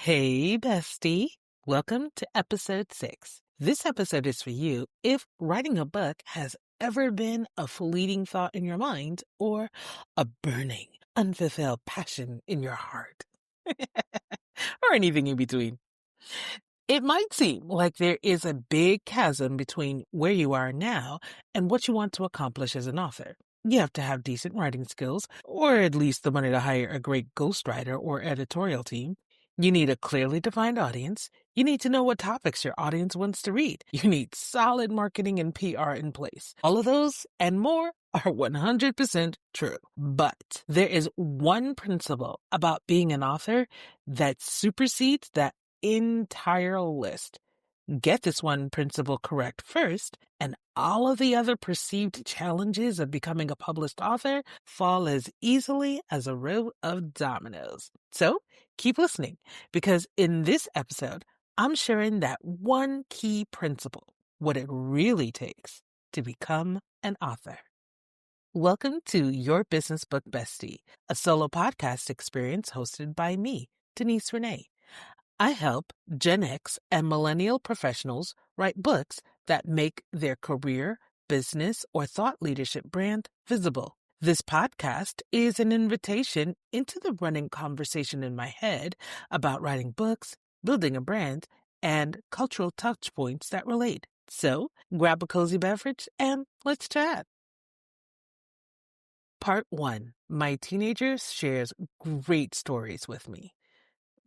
Hey, Bestie. Welcome to episode 6. This episode is for you if writing a book has ever been a fleeting thought in your mind or a burning, unfulfilled passion in your heart, or anything in between. It might seem like there is a big chasm between where you are now and what you want to accomplish as an author. You have to have decent writing skills, or at least the money to hire a great ghostwriter or editorial team. You need a clearly defined audience. You need to know what topics your audience wants to read. You need solid marketing and PR in place. All of those and more are 100% true. But there is one principle about being an author that supersedes that entire list. Get this one principle correct first, and all of the other perceived challenges of becoming a published author fall as easily as a row of dominoes. So keep listening, because in this episode, I'm sharing that one key principle, what it really takes to become an author. Welcome to Your Business Book Bestie, a solo podcast experience hosted by me, Denise Renee. I help Gen X and millennial professionals write books that make their career, business, or thought leadership brand visible. This podcast is an invitation into the running conversation in my head about writing books, building a brand, and cultural touchpoints that relate. So grab a cozy beverage and let's chat. Part 1. My teenager shares great stories with me.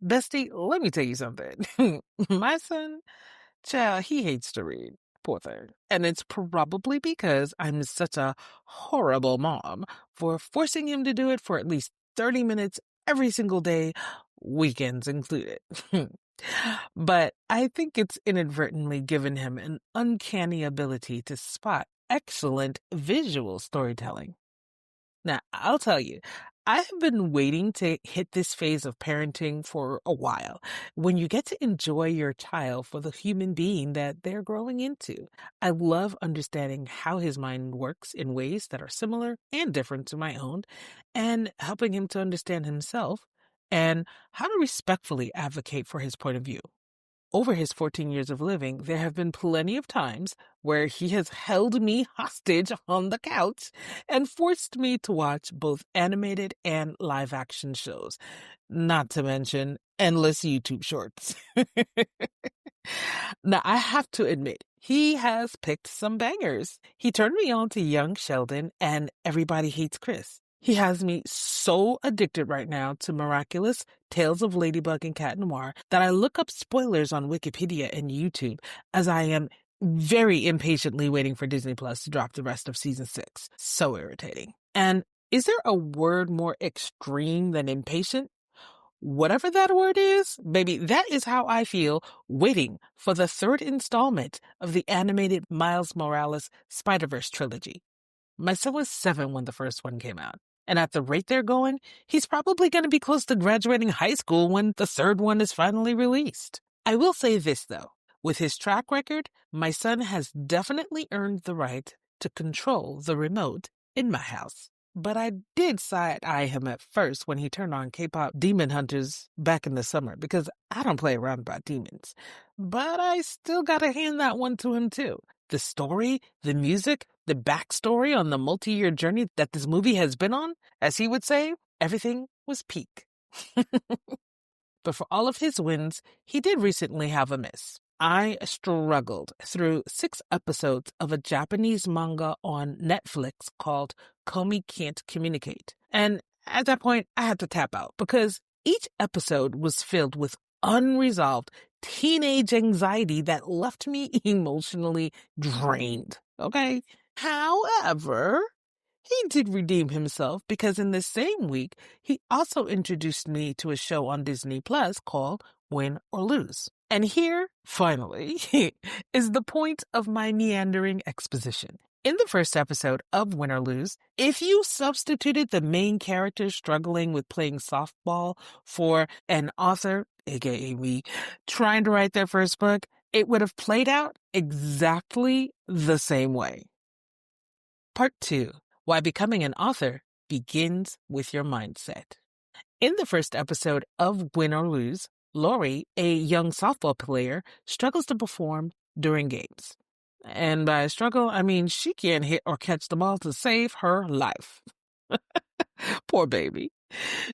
Bestie, let me tell you something. My son, child, he hates to read. Poor thing. And it's probably because I'm such a horrible mom for forcing him to do it for at least 30 minutes every single day, weekends included. But I think it's inadvertently given him an uncanny ability to spot excellent visual storytelling. Now, I'll tell you, I have been waiting to hit this phase of parenting for a while, when you get to enjoy your child for the human being that they're growing into. I love understanding how his mind works in ways that are similar and different to my own, and helping him to understand himself and how to respectfully advocate for his point of view. Over his 14 years of living, there have been plenty of times where he has held me hostage on the couch and forced me to watch both animated and live action shows, not to mention endless YouTube shorts. Now, I have to admit, he has picked some bangers. He turned me on to Young Sheldon and Everybody Hates Chris. He has me so addicted right now to Miraculous, Tales of Ladybug and Cat Noir that I look up spoilers on Wikipedia and YouTube, as I am very impatiently waiting for Disney Plus to drop the rest of season 6. So irritating. And is there a word more extreme than impatient? Whatever that word is, baby, that is how I feel waiting for the 3rd installment of the animated Miles Morales Spider-Verse trilogy. My son was 7 when the first one came out. And at the rate they're going, he's probably going to be close to graduating high school when the 3rd one is finally released. I will say this, though. With his track record, my son has definitely earned the right to control the remote in my house. But I did side-eye him at first when he turned on K-pop Demon Hunters back in the summer, because I don't play around about demons. But I still gotta hand that one to him, too. The story, the music, the backstory on the multi-year journey that this movie has been on, as he would say, everything was peak. But for all of his wins, he did recently have a miss. I struggled through 6 episodes of a Japanese manga on Netflix called Komi Can't Communicate. And at that point, I had to tap out because each episode was filled with unresolved teenage anxiety that left me emotionally drained. Okay? However, he did redeem himself because in the same week, he also introduced me to a show on Disney Plus called Win or Lose. And here, finally, is the point of my meandering exposition. In the first episode of Win or Lose, if you substituted the main character struggling with playing softball for an author, aka me, trying to write their first book, it would have played out exactly the same way. Part 2. Why becoming an author begins with your mindset. In the first episode of Win or Lose, Lori, a young softball player, struggles to perform during games. And by struggle, I mean she can't hit or catch the ball to save her life. Poor baby.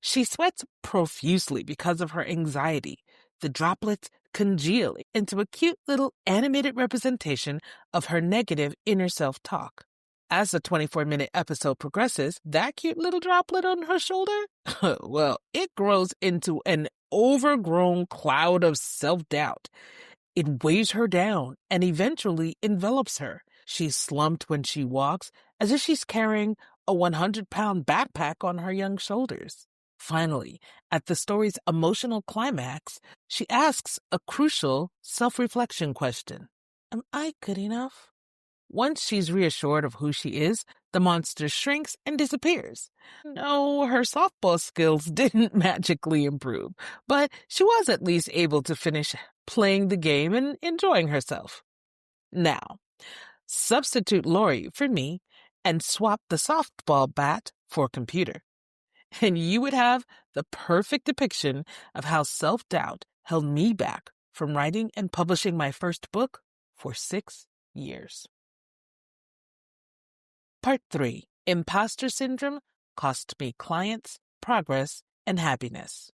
She sweats profusely because of her anxiety. The droplets congeal into a cute little animated representation of her negative inner self-talk. As the 24-minute episode progresses, that cute little droplet on her shoulder, well, it grows into an overgrown cloud of self-doubt. It weighs her down and eventually envelops her. She's slumped when she walks, as if she's carrying a 100-pound backpack on her young shoulders. Finally, at the story's emotional climax, she asks a crucial self-reflection question. Am I good enough? Once she's reassured of who she is, the monster shrinks and disappears. No, her softball skills didn't magically improve, but she was at least able to finish playing the game and enjoying herself. Now, substitute Lori for me and swap the softball bat for computer, and you would have the perfect depiction of how self-doubt held me back from writing and publishing my first book for 6 years. Part 3. Imposter syndrome cost me clients, progress, and happiness.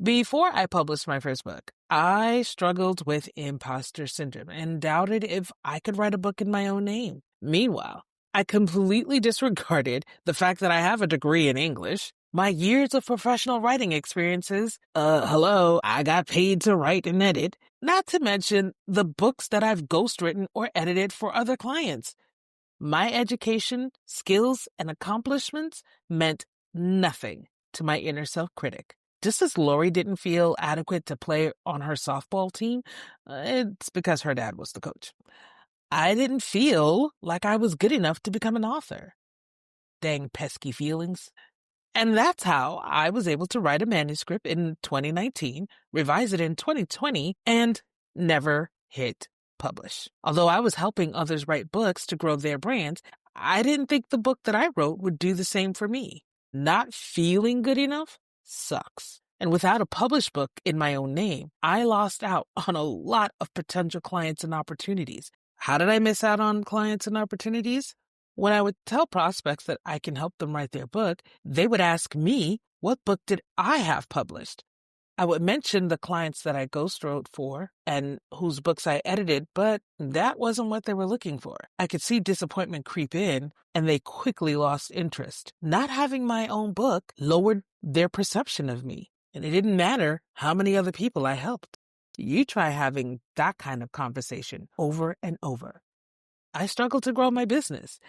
Before I published my first book, I struggled with imposter syndrome and doubted if I could write a book in my own name. Meanwhile, I completely disregarded the fact that I have a degree in English, my years of professional writing experiences, I got paid to write and edit, not to mention the books that I've ghostwritten or edited for other clients. My education, skills, and accomplishments meant nothing to my inner self-critic. Just as Lori didn't feel adequate to play on her softball team, it's because her dad was the coach. I didn't feel like I was good enough to become an author. Dang pesky feelings. And that's how I was able to write a manuscript in 2019, revise it in 2020, and never hit publish. Although I was helping others write books to grow their brands, I didn't think the book that I wrote would do the same for me. Not feeling good enough sucks. And without a published book in my own name, I lost out on a lot of potential clients and opportunities. How did I miss out on clients and opportunities? When I would tell prospects that I can help them write their book, they would ask me, what book did I have published? I would mention the clients that I ghostwrote for and whose books I edited, but that wasn't what they were looking for. I could see disappointment creep in, and they quickly lost interest. Not having my own book lowered their perception of me, and it didn't matter how many other people I helped. You try having that kind of conversation over and over. I struggled to grow my business.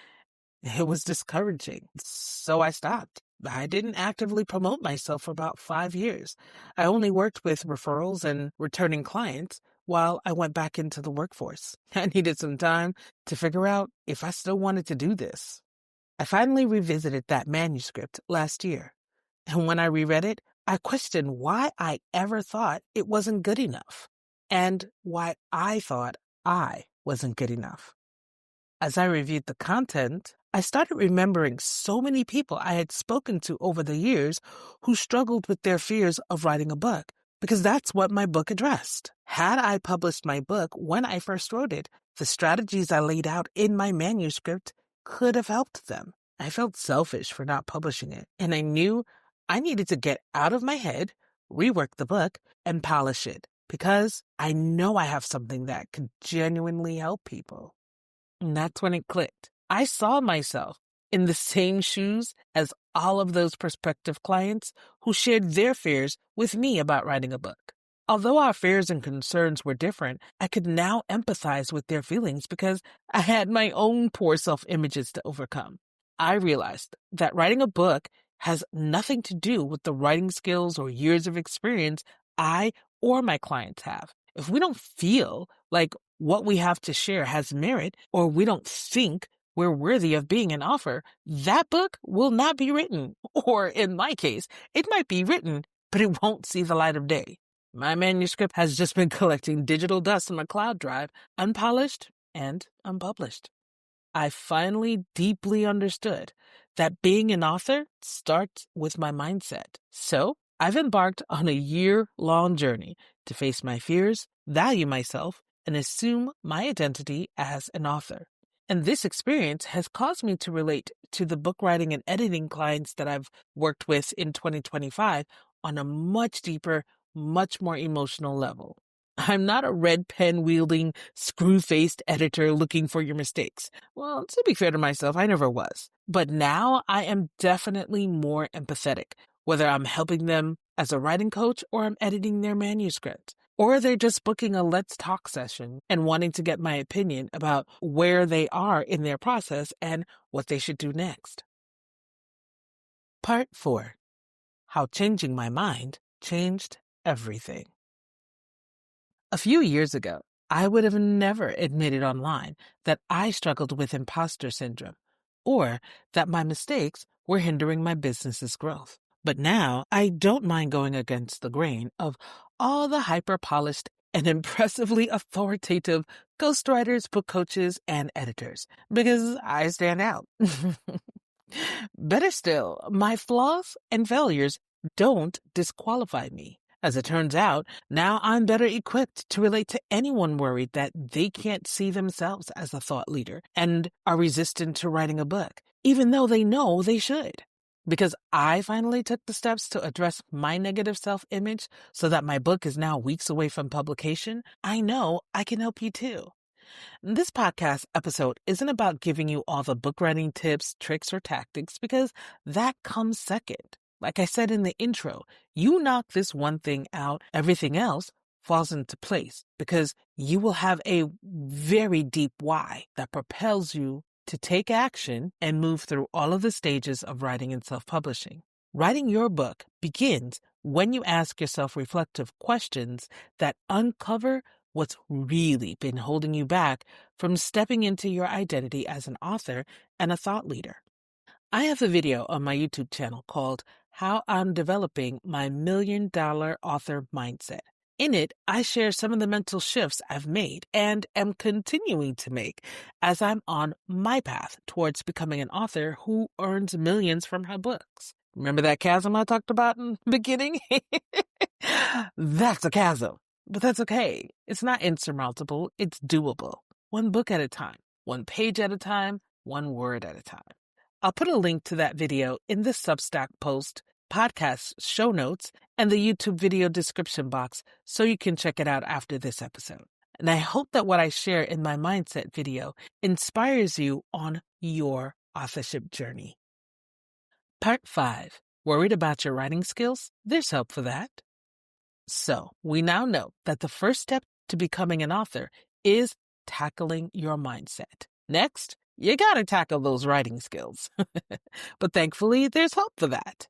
It was discouraging, so I stopped. I didn't actively promote myself for about 5 years. I only worked with referrals and returning clients while I went back into the workforce. I needed some time to figure out if I still wanted to do this. I finally revisited that manuscript last year, and when I reread it, I questioned why I ever thought it wasn't good enough, and why I thought I wasn't good enough. As I reviewed the content, I started remembering so many people I had spoken to over the years who struggled with their fears of writing a book, because that's what my book addressed. Had I published my book when I first wrote it, the strategies I laid out in my manuscript could have helped them. I felt selfish for not publishing it, and I knew I needed to get out of my head, rework the book, and polish it, because I know I have something that could genuinely help people. And that's when it clicked. I saw myself in the same shoes as all of those prospective clients who shared their fears with me about writing a book. Although our fears and concerns were different, I could now empathize with their feelings because I had my own poor self-images to overcome. I realized that writing a book has nothing to do with the writing skills or years of experience I or my clients have. If we don't feel like what we have to share has merit, or we don't think we're worthy of being an author, that book will not be written. Or in my case, it might be written, but it won't see the light of day. My manuscript has just been collecting digital dust on a cloud drive, unpolished and unpublished. I finally deeply understood that being an author starts with my mindset. So I've embarked on a year-long journey to face my fears, value myself, and assume my identity as an author. And this experience has caused me to relate to the book writing and editing clients that I've worked with in 2025 on a much deeper, much more emotional level. I'm not a red pen wielding, screw faced editor looking for your mistakes. Well, to be fair to myself, I never was. But now I am definitely more empathetic, whether I'm helping them as a writing coach or I'm editing their manuscript. Or they're just booking a let's talk session and wanting to get my opinion about where they are in their process and what they should do next. Part 4. How changing my mind changed everything. A few years ago, I would have never admitted online that I struggled with imposter syndrome or that my mistakes were hindering my business's growth. But now I don't mind going against the grain of all the hyper-polished and impressively authoritative ghostwriters, book coaches, and editors because I stand out. Better still, my flaws and failures don't disqualify me. As it turns out, now I'm better equipped to relate to anyone worried that they can't see themselves as a thought leader and are resistant to writing a book, even though they know they should. Because I finally took the steps to address my negative self-image so that my book is now weeks away from publication, I know I can help you too. This podcast episode isn't about giving you all the book writing tips, tricks, or tactics because that comes second. Like I said in the intro, you knock this one thing out, everything else falls into place because you will have a very deep why that propels you to take action and move through all of the stages of writing and self-publishing. Writing your book begins when you ask yourself reflective questions that uncover what's really been holding you back from stepping into your identity as an author and a thought leader. I have a video on my YouTube channel called How I'm Developing My $1 Million Author Mindset. In it, I share some of the mental shifts I've made and am continuing to make as I'm on my path towards becoming an author who earns millions from her books. Remember that chasm I talked about in the beginning? That's a chasm, but that's okay. It's not insurmountable. It's doable. One book at a time, one page at a time, one word at a time. I'll put a link to that video in the Substack post, podcast show notes, and the YouTube video description box so you can check it out after this episode. And I hope that what I share in my mindset video inspires you on your authorship journey. Part 5. Worried about your writing skills? There's help for that. So, we now know that the first step to becoming an author is tackling your mindset. Next, you gotta tackle those writing skills. But thankfully, there's help for that.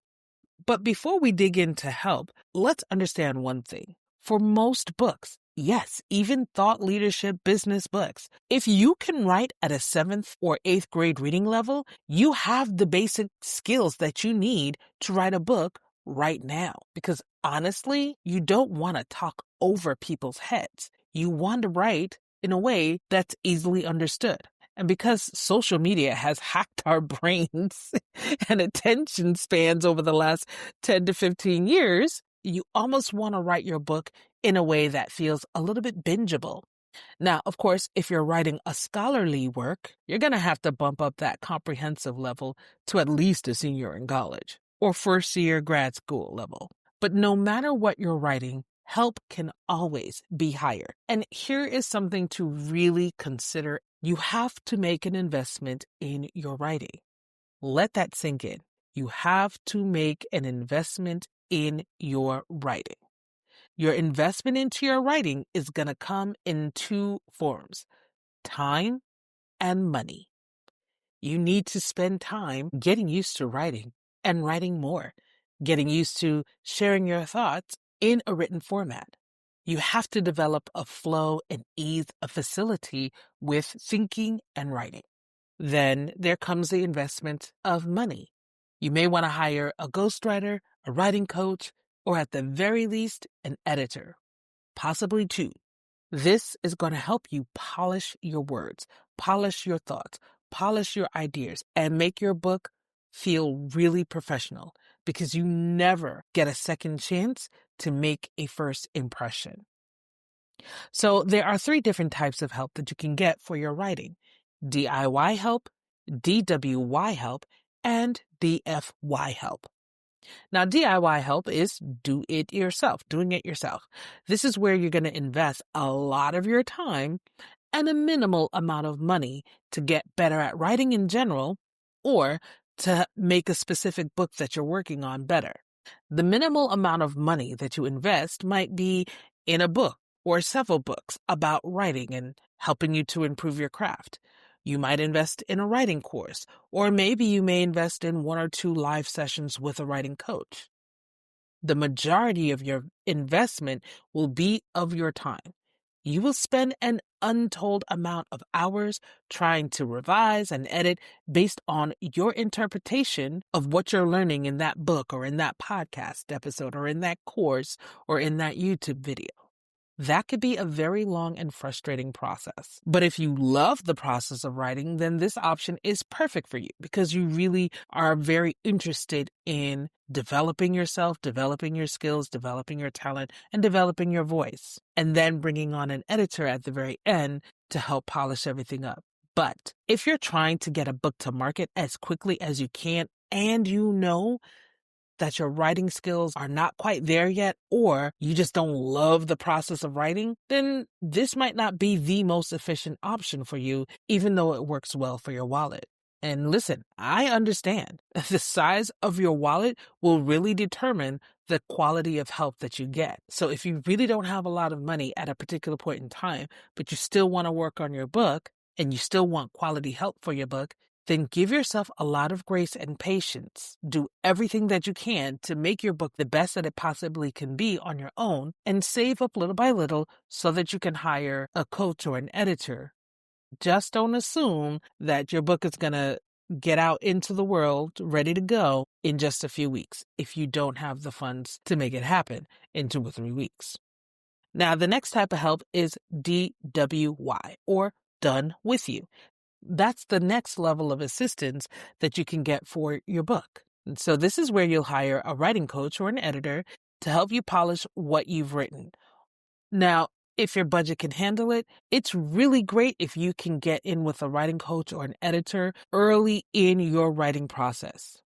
But before we dig into help, let's understand one thing. For most books, yes, even thought leadership business books, if you can write at a 7th or 8th grade reading level, you have the basic skills that you need to write a book right now. Because honestly, you don't want to talk over people's heads. You want to write in a way that's easily understood. And because social media has hacked our brains and attention spans over the last 10 to 15 years, you almost want to write your book in a way that feels a little bit bingeable. Now, of course, if you're writing a scholarly work, you're going to have to bump up that comprehensive level to at least a senior in college or first year grad school level. But no matter what you're writing, help can always be hired. And here is something to really consider. You have to make an investment in your writing. Let that sink in. You have to make an investment in your writing. Your investment into your writing is going to come in 2 forms: time and money. You need to spend time getting used to writing and writing more, getting used to sharing your thoughts in a written format. You have to develop a flow and ease, a facility with thinking and writing. Then there comes the investment of money. You may want to hire a ghostwriter, a writing coach, or at the very least, an editor, possibly 2. This is going to help you polish your words, polish your thoughts, polish your ideas, and make your book feel really professional. because you never get a second chance to make a first impression. So there are 3 different types of help that you can get for your writing: DIY help, DWY help, and DFY help. Now, DIY help is doing it yourself. This is where you're going to invest a lot of your time and a minimal amount of money to get better at writing in general, or to make a specific book that you're working on better. The minimal amount of money that you invest might be in a book or several books about writing and helping you to improve your craft. You might invest in a writing course, or maybe you may invest in 1 or 2 live sessions with a writing coach. The majority of your investment will be of your time. You will spend an untold amount of hours trying to revise and edit based on your interpretation of what you're learning in that book or in that podcast episode or in that course or in that YouTube video. That could be a very long and frustrating process. But if you love the process of writing, then this option is perfect for you because you really are very interested in developing yourself, developing your skills, developing your talent, and developing your voice, and then bringing on an editor at the very end to help polish everything up. But if you're trying to get a book to market as quickly as you can, and you know that your writing skills are not quite there yet, or you just don't love the process of writing, then this might not be the most efficient option for you, even though it works well for your wallet. And listen, I understand. The size of your wallet will really determine the quality of help that you get. So if you really don't have a lot of money at a particular point in time, but you still want to work on your book and you still want quality help for your book, then give yourself a lot of grace and patience. Do everything that you can to make your book the best that it possibly can be on your own, and save up little by little so that you can hire a coach or an editor. Just don't assume that your book is going to get out into the world ready to go in just a few weeks if you don't have the funds to make it happen in 2 or 3 weeks. Now, the next type of help is DWY, or done with you. That's the next level of assistance that you can get for your book. And so this is where you'll hire a writing coach or an editor to help you polish what you've written. Now, if your budget can handle it, it's really great if you can get in with a writing coach or an editor early in your writing process.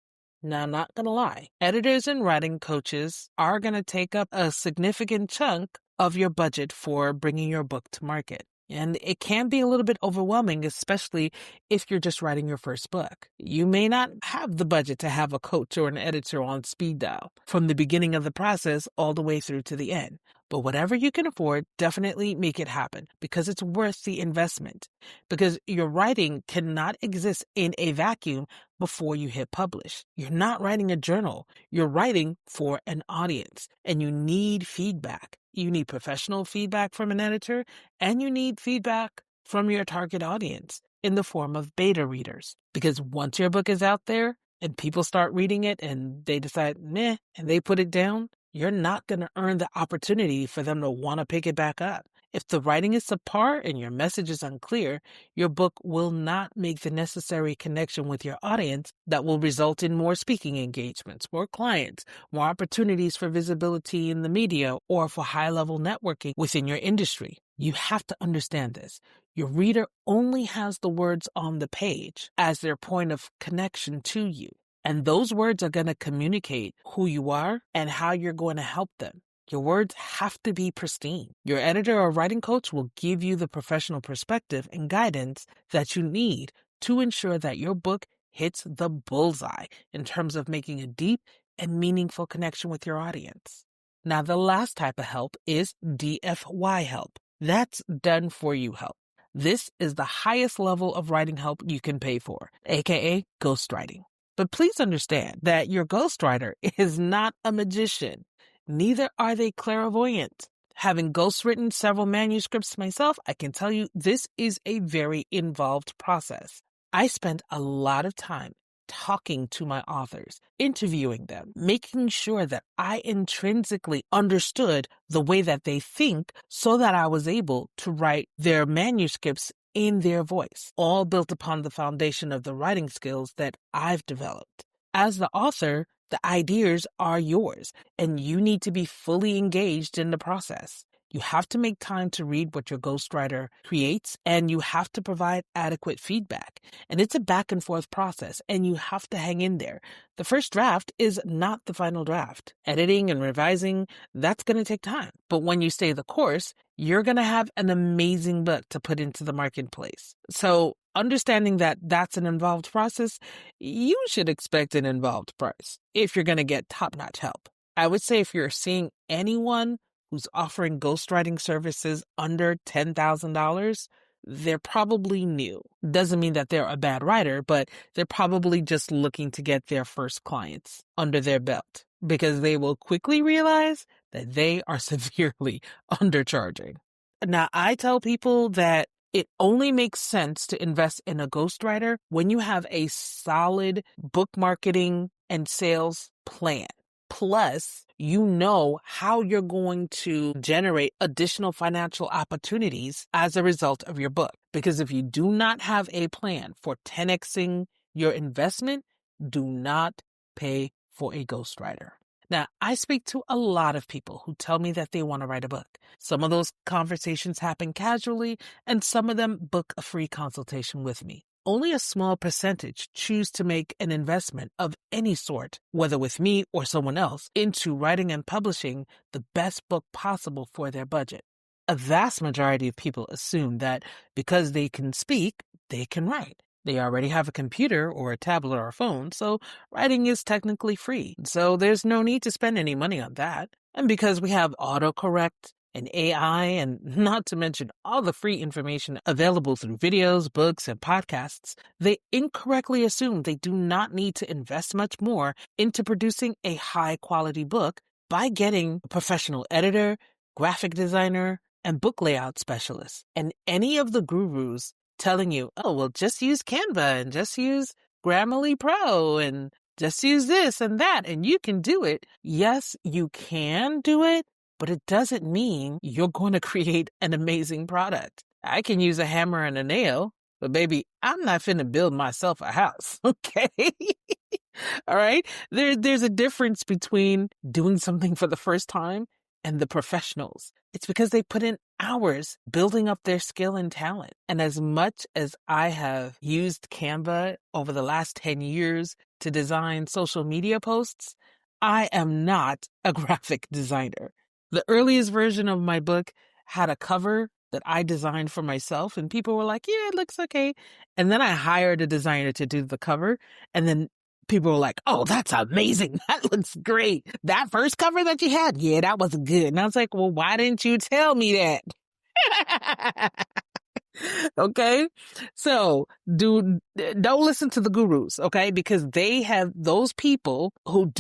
Now, I'm not going to lie, editors and writing coaches are going to take up a significant chunk of your budget for bringing your book to market. And it can be a little bit overwhelming, especially if you're just writing your first book. You may not have the budget to have a coach or an editor on speed dial from the beginning of the process all the way through to the end. But whatever you can afford, definitely make it happen because it's worth the investment. Because your writing cannot exist in a vacuum before you hit publish. You're not writing a journal. You're writing for an audience, and you need feedback. You need professional feedback from an editor, and you need feedback from your target audience in the form of beta readers. Because once your book is out there and people start reading it and they decide, meh, and they put it down, you're not going to earn the opportunity for them to want to pick it back up. If the writing is subpar and your message is unclear, your book will not make the necessary connection with your audience that will result in more speaking engagements, more clients, more opportunities for visibility in the media, or for high-level networking within your industry. You have to understand this. Your reader only has the words on the page as their point of connection to you. And those words are going to communicate who you are and how you're going to help them. Your words have to be pristine. Your editor or writing coach will give you the professional perspective and guidance that you need to ensure that your book hits the bullseye in terms of making a deep and meaningful connection with your audience. Now, the last type of help is DFY help. That's done for you help. This is the highest level of writing help you can pay for, aka ghostwriting. But please understand that your ghostwriter is not a magician. Neither are they clairvoyant. Having ghostwritten several manuscripts myself, I can tell you this is a very involved process. I spent a lot of time talking to my authors, interviewing them, making sure that I intrinsically understood the way that they think so that I was able to write their manuscripts in their voice, all built upon the foundation of the writing skills that I've developed. As the author, The ideas are yours, and you need to be fully engaged in the process. You have to make time to read what your ghostwriter creates, and you have to provide adequate feedback. And it's a back and forth process, and you have to hang in there. The first draft is not the final draft. Editing and revising, that's going to take time. But when you stay the course, you're going to have an amazing book to put into the marketplace. So understanding that that's an involved process, you should expect an involved price if you're going to get top-notch help. I would say if you're seeing anyone who's offering ghostwriting services under $10,000, they're probably new. Doesn't mean that they're a bad writer, but they're probably just looking to get their first clients under their belt because they will quickly realize that they are severely undercharging. Now, I tell people that it only makes sense to invest in a ghostwriter when you have a solid book marketing and sales plan. Plus, you know how you're going to generate additional financial opportunities as a result of your book. Because if you do not have a plan for 10xing your investment, do not pay for a ghostwriter. Now, I speak to a lot of people who tell me that they want to write a book. Some of those conversations happen casually, and some of them book a free consultation with me. Only a small percentage choose to make an investment of any sort, whether with me or someone else, into writing and publishing the best book possible for their budget. A vast majority of people assume that because they can speak, they can write. They already have a computer or a tablet or a phone, so writing is technically free. So there's no need to spend any money on that. And because we have autocorrect and AI, and not to mention all the free information available through videos, books, and podcasts, they incorrectly assume they do not need to invest much more into producing a high-quality book by getting a professional editor, graphic designer, and book layout specialist. And any of the gurus telling you, oh, well, just use Canva and just use Grammarly Pro and just use this and that, and you can do it. Yes, you can do it, but it doesn't mean you're going to create an amazing product. I can use a hammer and a nail, but baby, I'm not finna build myself a house, okay? All right? There's a difference between doing something for the first time and the professionals. It's because they put in hours building up their skill and talent. And as much as I have used Canva over the last 10 years to design social media posts, I am not a graphic designer. The earliest version of my book had a cover that I designed for myself, and people were like, yeah, it looks okay. And then I hired a designer to do the cover, and then people were like, oh, that's amazing. That looks great. That first cover that you had, yeah, that was good. And I was like, well, why didn't you tell me that? Okay? So don't listen to the gurus, okay? Because they have those people who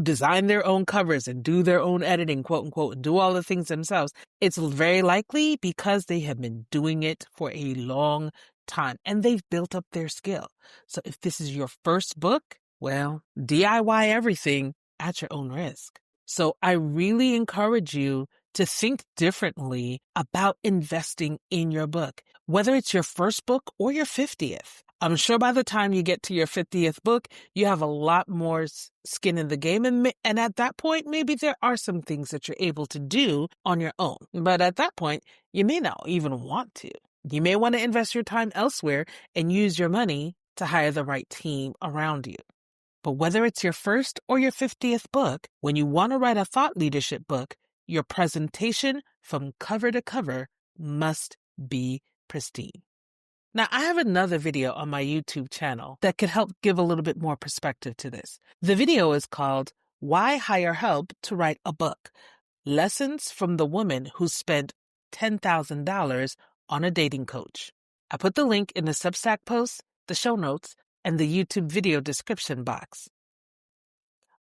design their own covers and do their own editing, quote unquote, and do all the things themselves. It's very likely because they have been doing it for a long time and they've built up their skill. So if this is your first book, well, DIY everything at your own risk. So I really encourage you to think differently about investing in your book, whether it's your first book or your 50th. I'm sure by the time you get to your 50th book, you have a lot more skin in the game. And at that point, maybe there are some things that you're able to do on your own. But at that point, you may not even want to. You may want to invest your time elsewhere and use your money to hire the right team around you. But whether it's your first or your 50th book, when you want to write a thought leadership book, your presentation from cover to cover must be pristine. Now, I have another video on my YouTube channel that could help give a little bit more perspective to this. The video is called Why Hire Help to Write a Book? Lessons from the Woman Who Spent $10,000 on a Dating Coach. I put the link in the Substack post, the show notes, and the YouTube video description box.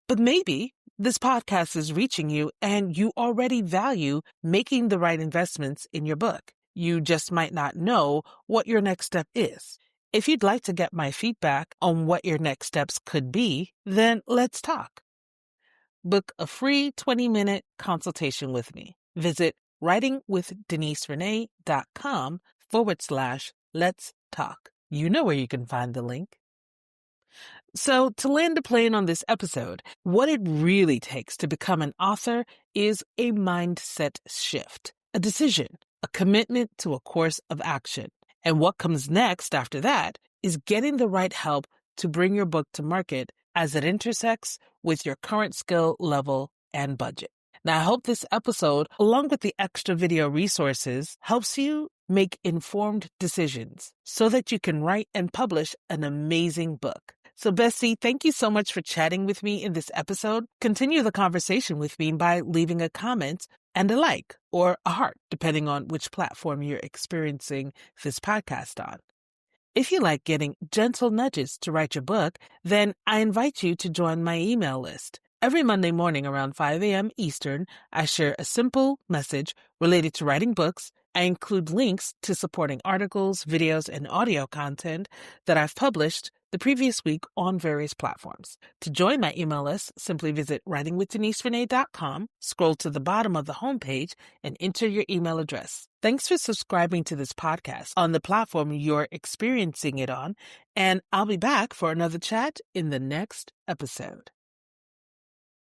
But maybe this podcast is reaching you and you already value making the right investments in your book. You just might not know what your next step is. If you'd like to get my feedback on what your next steps could be, then let's talk. Book a free 20-minute consultation with me. Visit writingwithdeniserenee.com/let's talk. You know where you can find the link. So, to land the plane on this episode, what it really takes to become an author is a mindset shift, a decision, a commitment to a course of action. And what comes next after that is getting the right help to bring your book to market as it intersects with your current skill level and budget. Now, I hope this episode, along with the extra video resources, helps you make informed decisions so that you can write and publish an amazing book. So, Bestie, thank you so much for chatting with me in this episode. Continue the conversation with me by leaving a comment and a like or a heart, depending on which platform you're experiencing this podcast on. If you like getting gentle nudges to write your book, then I invite you to join my email list. Every Monday morning around 5 a.m. Eastern, I share a simple message related to writing books. I include links to supporting articles, videos, and audio content that I've published the previous week on various platforms. To join my email list, simply visit writingwithDeniseRenee.com, scroll to the bottom of the homepage, and enter your email address. Thanks for subscribing to this podcast on the platform you're experiencing it on, and I'll be back for another chat in the next episode.